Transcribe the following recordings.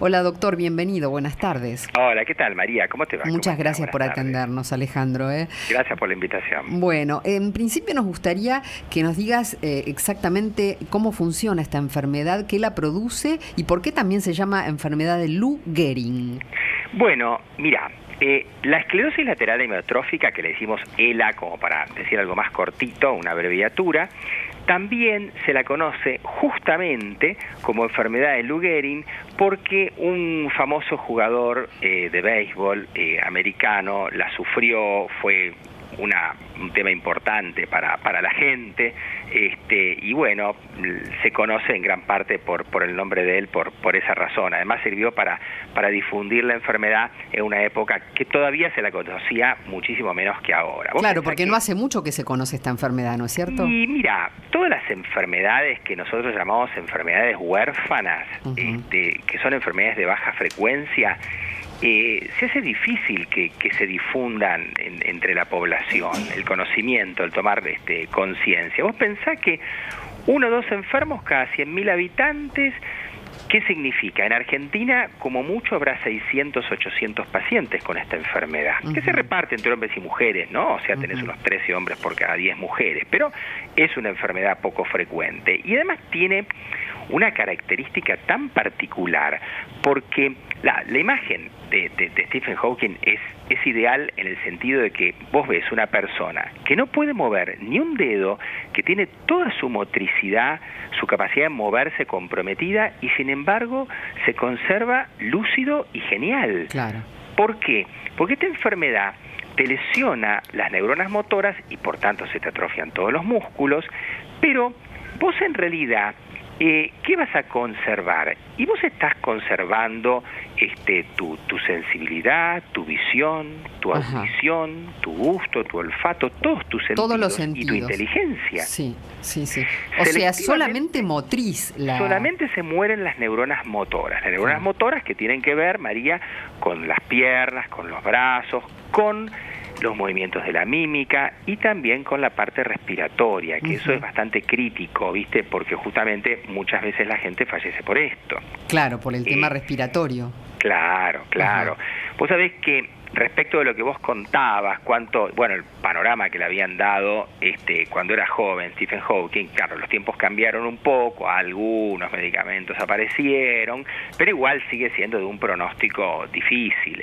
Hola doctor, bienvenido, buenas tardes. Hola, ¿qué tal, María? ¿Cómo te va? Muchas gracias por Buenas tardes. atendernos, Alejandro. Gracias por la invitación. Bueno, en principio nos gustaría que nos digas exactamente cómo funciona esta enfermedad, qué la produce y por qué también se llama enfermedad de Lou Gehrig. Bueno, mira, la esclerosis lateral amiotrófica, que le decimos ELA, como para decir algo más cortito, una abreviatura, también se la conoce justamente como enfermedad de Lou Gehrig porque un famoso jugador de béisbol americano la sufrió, fue un tema importante para la gente, y bueno, se conoce en gran parte por el nombre de él, por esa razón. Además sirvió para difundir la enfermedad en una época que todavía se la conocía muchísimo menos que ahora. Claro, porque no hace mucho que se conoce esta enfermedad, ¿no es cierto? Y mira, todas las enfermedades que nosotros llamamos enfermedades huérfanas, que son enfermedades de baja frecuencia, se hace difícil que se difundan entre la población, el conocimiento, el tomar conciencia. Vos pensás que 1 o 2 enfermos cada 100.000 habitantes. ¿Qué significa? En Argentina, como mucho, habrá 600, 800 pacientes con esta enfermedad, que se reparte entre hombres y mujeres, ¿no? O sea, tenés unos 13 hombres por cada 10 mujeres, pero es una enfermedad poco frecuente. Y además tiene una característica tan particular, porque la imagen de Stephen Hawking es ideal en el sentido de que vos ves una persona que no puede mover ni un dedo, que tiene toda su motricidad, su capacidad de moverse comprometida y sin embargo se conserva lúcido y genial. Claro. ¿Por qué? Porque esta enfermedad te lesiona las neuronas motoras y por tanto se te atrofian todos los músculos, pero vos en realidad ¿qué vas a conservar? Y vos estás conservando tu sensibilidad, tu visión, tu audición, tu gusto, tu olfato, todos tus sentidos, todos los sentidos. Y tu inteligencia. Sí. O sea, solamente motriz. Solamente se mueren las neuronas motoras. Las neuronas motoras que tienen que ver, María, con las piernas, con los brazos, con los movimientos de la mímica y también con la parte respiratoria, que eso es bastante crítico, ¿viste? Porque justamente muchas veces la gente fallece por esto. Claro, por el tema respiratorio. Claro. Vos sabés que respecto de lo que vos contabas, el panorama que le habían dado cuando era joven Stephen Hawking, claro, los tiempos cambiaron un poco, algunos medicamentos aparecieron, pero igual sigue siendo de un pronóstico difícil.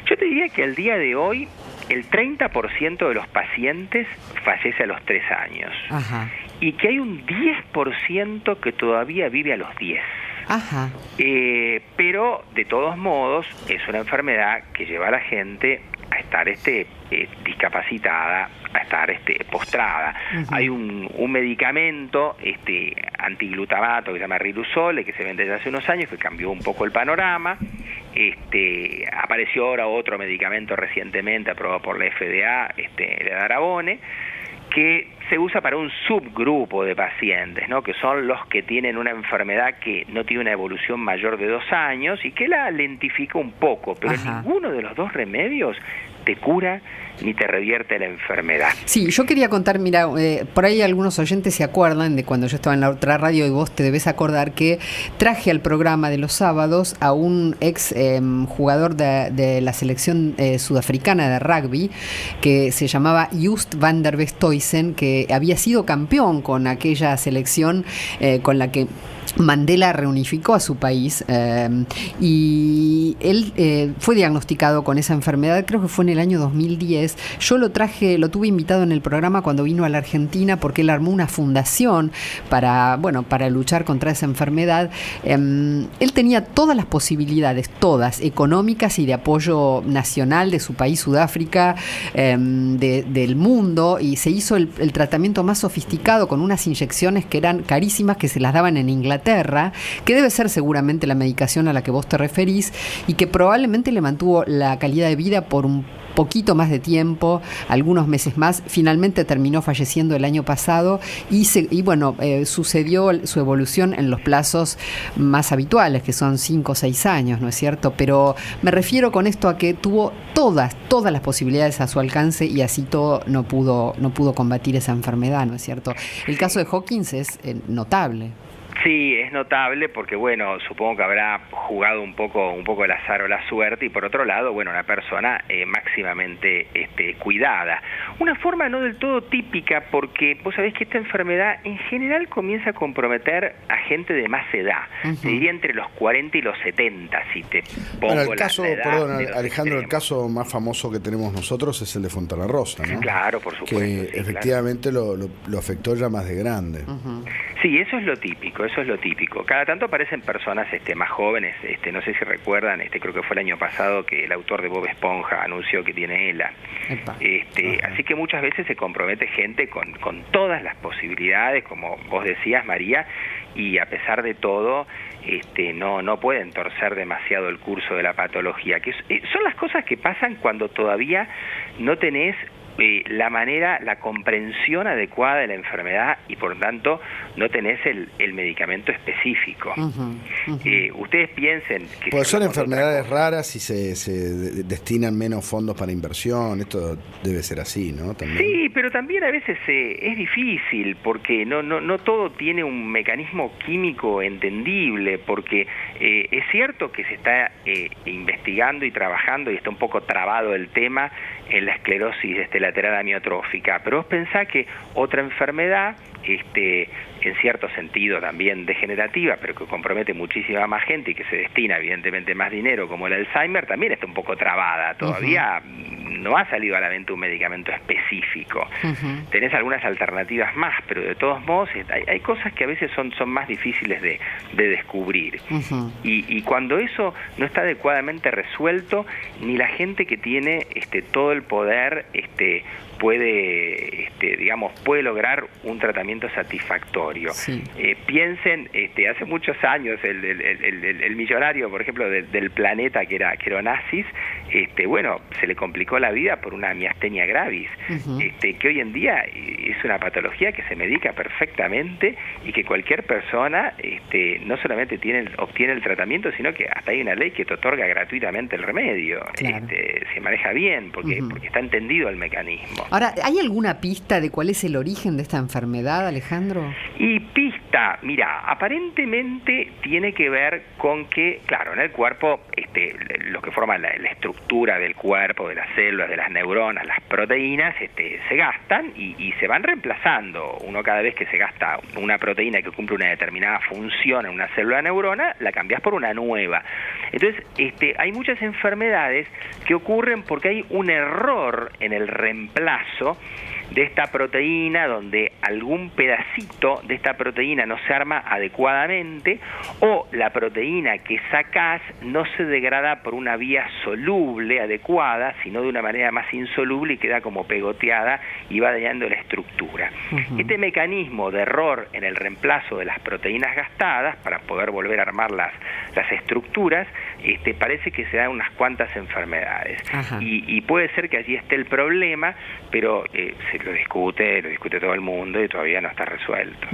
Yo te diría que al día de hoy el 30% de los pacientes fallece a los 3 años. Y que hay un 10% que todavía vive a los 10. Pero de todos modos es una enfermedad que lleva a la gente a estar discapacitada, a estar postrada. Hay un medicamento antiglutamato que se llama Riluzole, que se vende desde hace unos años, que cambió un poco el panorama. Apareció ahora otro medicamento recientemente aprobado por la FDA, el edarabone, que se usa para un subgrupo de pacientes, ¿no? Que son los que tienen una enfermedad que no tiene una evolución mayor de 2 años y que la lentifica un poco, pero ninguno de los 2 remedios te cura ni te revierte la enfermedad. Sí, yo quería contar, mira, por ahí algunos oyentes se acuerdan de cuando yo estaba en la otra radio y vos te debes acordar que traje al programa de los sábados a un ex jugador de la selección sudafricana de rugby que se llamaba Just van der Westhuizen, que había sido campeón con aquella selección con la que Mandela reunificó a su país, y él fue diagnosticado con esa enfermedad, creo que fue en el año 2010. Yo lo tuve invitado en el programa cuando vino a la Argentina porque él armó una fundación para luchar contra esa enfermedad. Él tenía todas las posibilidades, todas, económicas y de apoyo nacional de su país, Sudáfrica, del mundo, y se hizo el tratamiento más sofisticado con unas inyecciones que eran carísimas, que se las daban en Inglaterra, que debe ser seguramente la medicación a la que vos te referís y que probablemente le mantuvo la calidad de vida por un poquito más de tiempo, algunos meses más. Finalmente terminó falleciendo el año pasado y sucedió su evolución en los plazos más habituales, que son 5 o 6 años, ¿no es cierto? Pero me refiero con esto a que tuvo todas las posibilidades a su alcance y así todo no pudo combatir esa enfermedad, ¿no es cierto? El caso de Hawkins es notable. Sí, es notable porque, bueno, supongo que habrá jugado un poco el azar o la suerte, y por otro lado, bueno, una persona máximamente cuidada. Una forma no del todo típica, porque vos sabés que esta enfermedad en general comienza a comprometer a gente de más edad. Te diría entre los 40 y los 70, si te pongo bueno, el caso, la edad perdón, de los Alejandro, extremos. el caso más famoso que tenemos nosotros es el de Fontana Rosa, ¿no? Claro, por supuesto. Que sí, efectivamente lo afectó ya más de grande. Sí, eso es lo típico, Cada tanto aparecen personas más jóvenes, no sé si recuerdan, creo que fue el año pasado que el autor de Bob Esponja anunció que tiene ELA. Así que muchas veces se compromete gente con todas las posibilidades, como vos decías, María, y a pesar de todo, no pueden torcer demasiado el curso de la patología, que son las cosas que pasan cuando todavía no tenés la comprensión adecuada de la enfermedad y por tanto no tenés el medicamento específico. Ustedes piensen que... Pues son enfermedades raras y se destinan menos fondos para inversión, esto debe ser así, ¿no? También. Sí, pero también a veces es difícil porque no todo tiene un mecanismo químico entendible, porque es cierto que se está investigando y trabajando y está un poco trabado el tema en la esclerosis lateral amiotrófica, pero vos pensás que otra enfermedad, en cierto sentido también degenerativa, pero que compromete muchísima más gente y que se destina evidentemente más dinero, como el Alzheimer, también está un poco trabada. Todavía no ha salido a la venta un medicamento específico. Tenés algunas alternativas más, pero de todos modos hay cosas que a veces son más difíciles de descubrir. Y cuando eso no está adecuadamente resuelto, ni la gente que tiene todo el poder puede lograr un tratamiento satisfactorio. Sí. Piensen, hace muchos años el millonario, por ejemplo, del Planeta, que era Onassis, bueno, se le complicó la vida por una miastenia gravis, que hoy en día es una patología que se medica perfectamente y que cualquier persona no solamente obtiene el tratamiento, sino que hasta hay una ley que te otorga gratuitamente el remedio. Claro. Se maneja bien porque está entendido el mecanismo. Ahora, ¿hay alguna pista de cuál es el origen de esta enfermedad, Alejandro? Y pista, mira, aparentemente tiene que ver con que, claro, en el cuerpo, lo que forma la estructura del cuerpo, de las células, de las neuronas, las proteínas, se gastan y se van reemplazando. Uno, cada vez que se gasta una proteína que cumple una determinada función en una célula neurona, la cambias por una nueva. Entonces, hay muchas enfermedades que ocurren porque hay un error en el reemplazo de esta proteína, donde algún pedacito de esta proteína no se arma adecuadamente, o la proteína que sacás no se degrada por una vía soluble adecuada, sino de una manera más insoluble y queda como pegoteada y va dañando la estructura. Este mecanismo de error en el reemplazo de las proteínas gastadas para poder volver a armar las estructuras, parece que se dan unas cuantas enfermedades. Y puede ser que allí esté el problema, pero lo discute todo el mundo y todavía no está resuelto.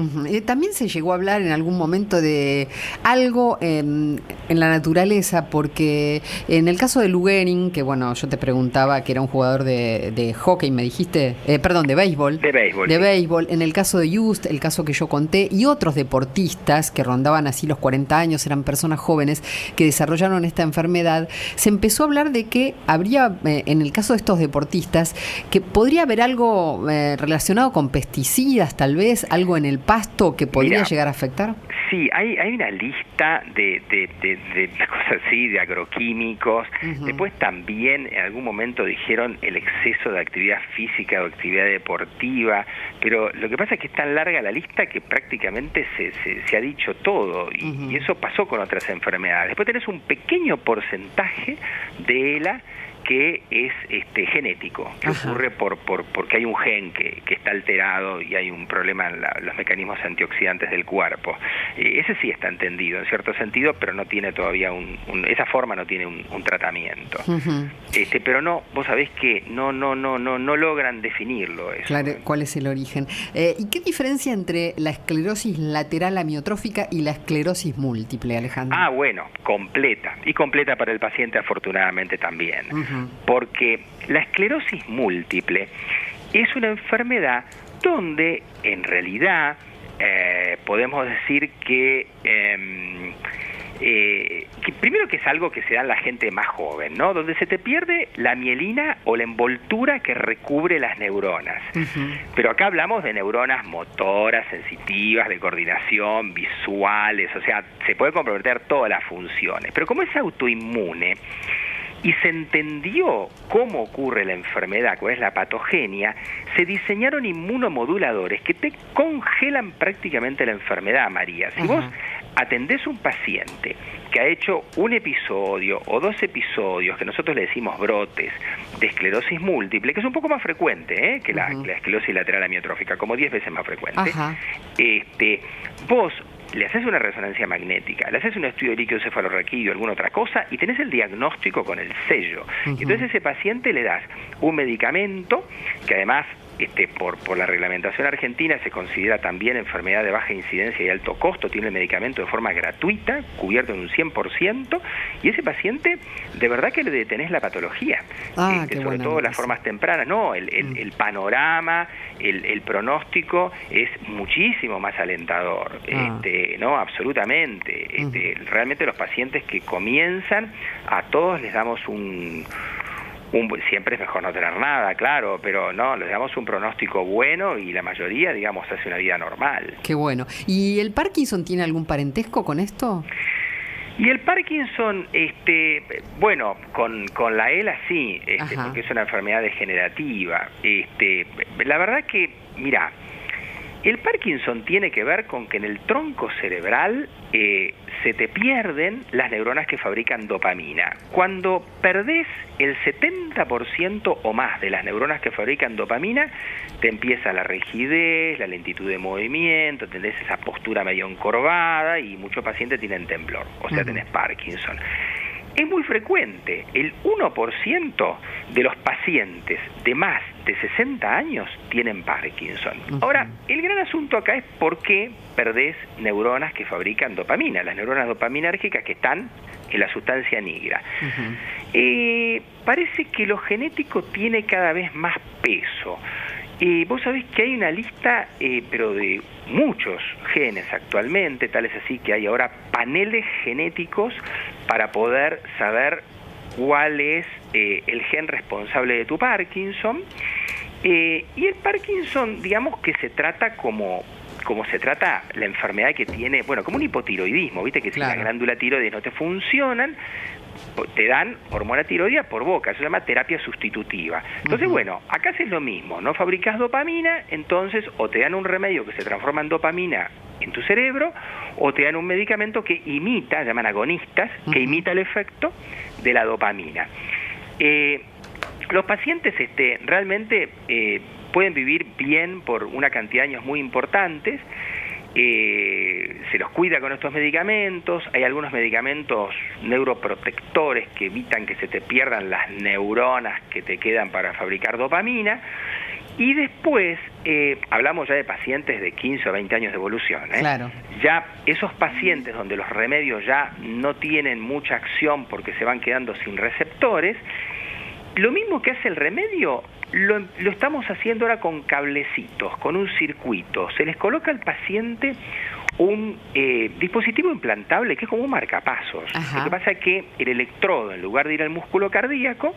También se llegó a hablar en algún momento de algo en la naturaleza, porque en el caso de Lou Gehrig, que bueno, yo te preguntaba que era un jugador de hockey, me dijiste, de béisbol. De béisbol. En el caso de Just, el caso que yo conté, y otros deportistas que rondaban así los 40 años, eran personas jóvenes que desarrollaron esta enfermedad, se empezó a hablar de que habría, en el caso de estos deportistas, que podría haber algo relacionado con pesticidas, tal vez, algo en el pasto que podría llegar a afectar. Sí, hay una lista de cosas así, de agroquímicos. Después también en algún momento dijeron el exceso de actividad física o actividad deportiva, pero lo que pasa es que es tan larga la lista que prácticamente se ha dicho todo, y eso pasó con otras enfermedades. Después tenés un pequeño porcentaje de ELA que es genético, que ocurre porque hay un gen que está alterado y hay un problema en los mecanismos antioxidantes del cuerpo. Ese sí está entendido en cierto sentido, pero no tiene todavía esa forma no tiene un tratamiento. Pero no, vos sabés que no logran definirlo eso. Claro, ¿cuál es el origen? ¿Y qué diferencia entre la esclerosis lateral amiotrófica y la esclerosis múltiple, Alejandro? Bueno, completa para el paciente, afortunadamente también. Porque la esclerosis múltiple es una enfermedad donde en realidad podemos decir que primero que es algo que se da en la gente más joven, ¿no? Donde se te pierde la mielina o la envoltura que recubre las neuronas. Pero acá hablamos de neuronas motoras, sensitivas, de coordinación, visuales, o sea, se puede comprometer todas las funciones. Pero como es autoinmune y se entendió cómo ocurre la enfermedad, cuál es la patogenia, se diseñaron inmunomoduladores que te congelan prácticamente la enfermedad, María. Si vos atendés un paciente que ha hecho un episodio o 2 episodios, que nosotros le decimos brotes, de esclerosis múltiple, que es un poco más frecuente que la esclerosis lateral amiotrófica, como 10 veces más frecuente, vos le haces una resonancia magnética, le haces un estudio de líquido cefalorraquídeo, alguna otra cosa, y tenés el diagnóstico con el sello. Entonces a ese paciente le das un medicamento que además por la reglamentación argentina se considera también enfermedad de baja incidencia y alto costo, tiene el medicamento de forma gratuita, cubierto en un 100%, y ese paciente de verdad que le detenés la patología, sobre todo las formas tempranas, no, el panorama, el pronóstico es muchísimo más alentador, no, absolutamente, realmente los pacientes que comienzan, a todos les damos siempre es mejor no tener nada, claro, pero no, les damos un pronóstico bueno y la mayoría, digamos, hace una vida normal. Qué bueno. ¿Y el Parkinson tiene algún parentesco con esto? Y el Parkinson, bueno, con la ELA sí, porque es una enfermedad degenerativa. La verdad que, mira, el Parkinson tiene que ver con que en el tronco cerebral se te pierden las neuronas que fabrican dopamina. Cuando perdés el 70% o más de las neuronas que fabrican dopamina, te empieza la rigidez, la lentitud de movimiento, tenés esa postura medio encorvada y muchos pacientes tienen temblor, o sea, tenés Parkinson. Es muy frecuente, el 1% de los pacientes de más de 60 años tienen Parkinson. Ahora, el gran asunto acá es por qué perdés neuronas que fabrican dopamina, las neuronas dopaminérgicas que están en la sustancia negra. Parece que lo genético tiene cada vez más peso. Vos sabés que hay una lista, pero de muchos genes actualmente, tal es así que hay ahora paneles genéticos para poder saber cuál es el gen responsable de tu Parkinson. Y el Parkinson, digamos que se trata como se trata la enfermedad que tiene, bueno, como un hipotiroidismo, viste que si la glándula tiroides no te funcionan, te dan hormona tiroidea por boca, eso se llama terapia sustitutiva. Entonces, bueno, acá haces lo mismo, no fabricas dopamina, entonces o te dan un remedio que se transforma en dopamina en tu cerebro, o te dan un medicamento que imita, llaman agonistas, que imita el efecto de la dopamina. Los pacientes realmente pueden vivir bien por una cantidad de años muy importantes. Se los cuida con estos medicamentos, hay algunos medicamentos neuroprotectores que evitan que se te pierdan las neuronas que te quedan para fabricar dopamina, y después hablamos ya de pacientes de 15 o 20 años de evolución, Claro. Ya esos pacientes donde los remedios ya no tienen mucha acción porque se van quedando sin receptores, lo mismo que hace el remedio lo estamos haciendo ahora con cablecitos, con un circuito. Se les coloca al paciente un dispositivo implantable que es como un marcapasos. Lo que pasa es que el electrodo, en lugar de ir al músculo cardíaco,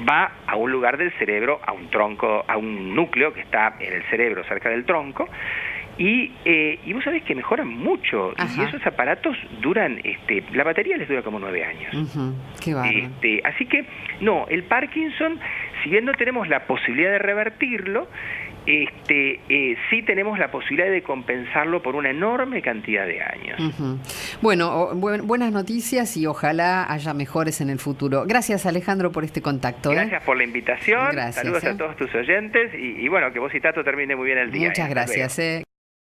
va a un lugar del cerebro, a un tronco, a un núcleo que está en el cerebro, cerca del tronco. Y vos sabés que mejoran mucho. Y esos aparatos duran, la batería les dura como 9 años. Qué bárbaro. Así que, no, el Parkinson, si bien no tenemos la posibilidad de revertirlo, sí tenemos la posibilidad de compensarlo por una enorme cantidad de años. Bueno, buenas noticias y ojalá haya mejores en el futuro. Gracias, Alejandro, por este contacto. Gracias por la invitación. Gracias, saludos a todos tus oyentes y bueno, que vos y Tato termine muy bien el día. Muchas gracias.